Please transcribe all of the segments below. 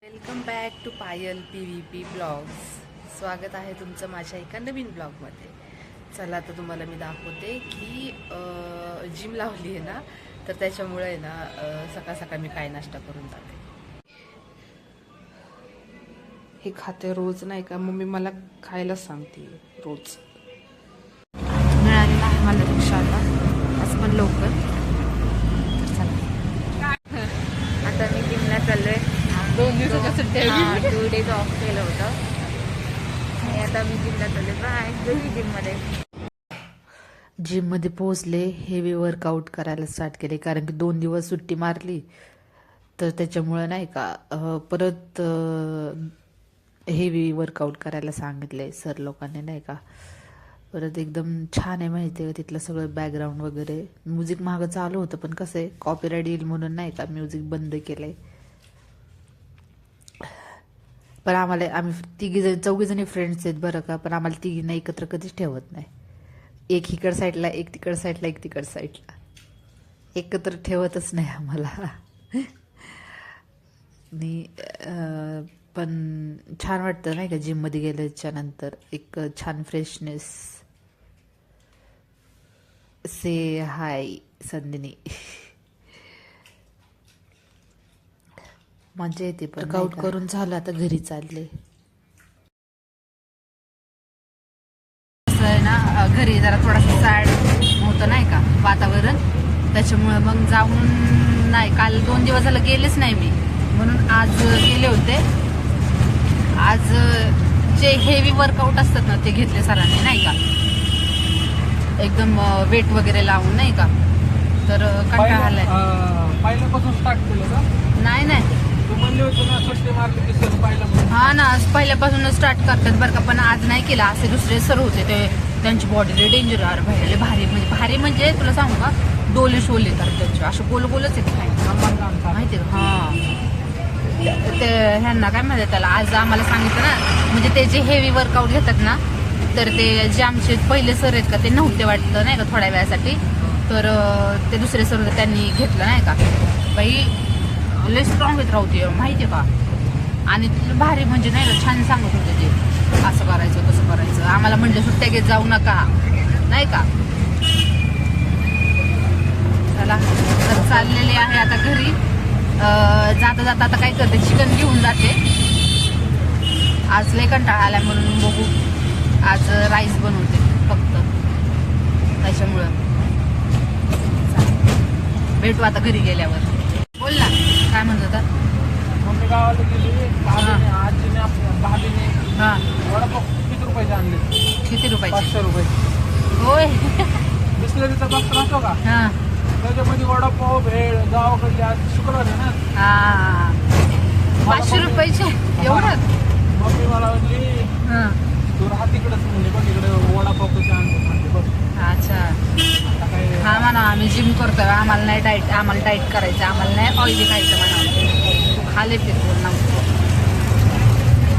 Welcome back to Payal PVP blogs. स्वागत आहे तुमचं माझ्या एका नवीन ब्लॉगमध्ये. चला आता तुम्हाला मी दाखवते की जिम लावली आहे ना, तर त्याच्यामुळे आहे ना सकाळ सकाळ मी काय नाश्ता करून जाते. हे खाते रोज नाही का, मम्मी मला खायला सांगते रोज. मिळालेला आहे मला रिक्षाला आज पण लवकर. आता मी जिमला चाललोय. 2 डेज ऑफ केलं होतं आणि आता मी जिमला चालले. बाय. जिममध्ये पोहोचले. हेवी वर्कआउट करायला स्टार्ट केले कारण की 2 दिवस सुट्टी मारली, तर त्याच्यामुळं नाही का परत हेवी वर्कआउट करायला सांगितले सर लोकांनी नाही का. परत एकदम छान आहे माहिती आहे का तिथलं सगळं बॅकग्राऊंड वगैरे. म्युझिक मागं चालू होतं पण कसं आहे कॉपीराईट येईल म्हणून नाही का म्युझिक बंद केलंय. पण आम्ही चौघीजणी फ्रेंड्स आहेत बरं का, पण आम्हाला तिघींना एकत्र कधीच ठेवत नाही. एक इकड साईडला, एक तिकड साईडला, एक तिकड साईडला, एकत्र ठेवतच नाही आम्हाला. आणि पण छान वाटतं नाही का जिममध्ये गेल्याच्या नंतर. एक छान फ्रेशनेस. से हाय संदिनी. मजा येते. पण वर्कआउट करून झालं आता घरी चालले. ना घरी जरा थोडासा सॅड होतं नाही का वातावरण, त्याच्यामुळे मग जाऊन नाही. काल 2 दिवस झालं गेलेच नाही मी, म्हणून आज गेले होते. आज जे हेवी वर्कआउट असतात ना ते घेतले सरांनी नाही का, एकदम वेट वगैरे लावून नाही का. तर कंटाळा आलाय. पहिल्यापासून स्टार्ट केलं का? नाही तू म्हणले होते ना सुट्टी मारली की सर पहिल्यापासून. हा ना, पहिल्यापासून स्टार्ट करतात बरं का, पण आज नाही केला. असे दुसरे सर होते ते, त्यांची बॉडी लय डेंजर आहे भाई. भारी म्हणजे तुला सांगू का, डोले शोले तर त्यांचे असे गोल गोलच आहेत माहिती का. हा ते ह्यांना काय म्हणतात त्याला, आज आम्हाला सांगितलं ना, म्हणजे ते जे हेवी वर्कआउट घेतात ना, तर ते जे आमचे पहिले सर आहेत का ते नव्हते वाटतं नाही का थोड्या वेळासाठी. तर ते दुसरे सर होते त्यांनी घेतलं नाही का. बाई लय स्ट्रॉंग येत राहते माहितीये का. आणि भारी म्हणजे नाही का छान सांगत होते ते, असं करायचं तसं करायचं. आम्हाला म्हणलं सुट्ट्या घेत जाऊ नका नाही का. चला तर चाललेली आहे आता घरी. जाता जाता आता काय करते, चिकन घेऊन जाते. आज लय कंटाळा आलाय म्हणून बघू, आज राईस बनवते फक्त त्याच्यामुळं. भेटू आता घरी गेल्यावर. बोल ना काय म्हणत होता. मम्मी गावाला गेली. आजीने आपल्या भाभीने हा वडापाव किती रुपयाचे आणले? किती रुपयाचे? 500 रुपये. होय. बिस्लरीचा बॉक्स राहतो का, हा त्याच्यामध्ये वडापाव भेळ. गावाकडे आज शुक्रवार आहे ना. हा 500 रुपयाचे एवढं. मम्मी मला म्हणली हा तू राहा तिकडेच, म्हणजे बघ इकडे वडापाव कसे आणतो म्हणजे बघ. अच्छा. आता काय हा म्हणा आम्ही जिम करतोय, आम्हाला नाही डाईट, आम्हाला डाईट करायचं, आम्हाला नाही ऑइली खायचं म्हणा. खाले ते बोल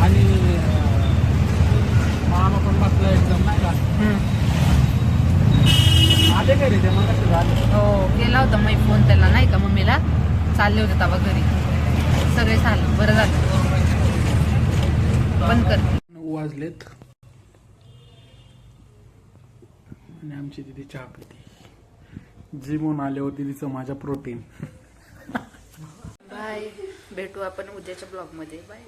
आणि मामा पण बसला एकदम नाही का. आले घरी ते मग कसं झालं. हो केला होता मी फोन त्याला नाही का मम्मीला. चालले होते तेव्हा घरी. सगळे झालं बरं झालं. बंद कर. 9 वाजलेत आणि आमची दिदी चहा पिते. जिमून आल्यावर दिदीचं माझ्या प्रोटीन. बाय. भेटू आपण उद्याच्या ब्लॉगमध्ये. बाय.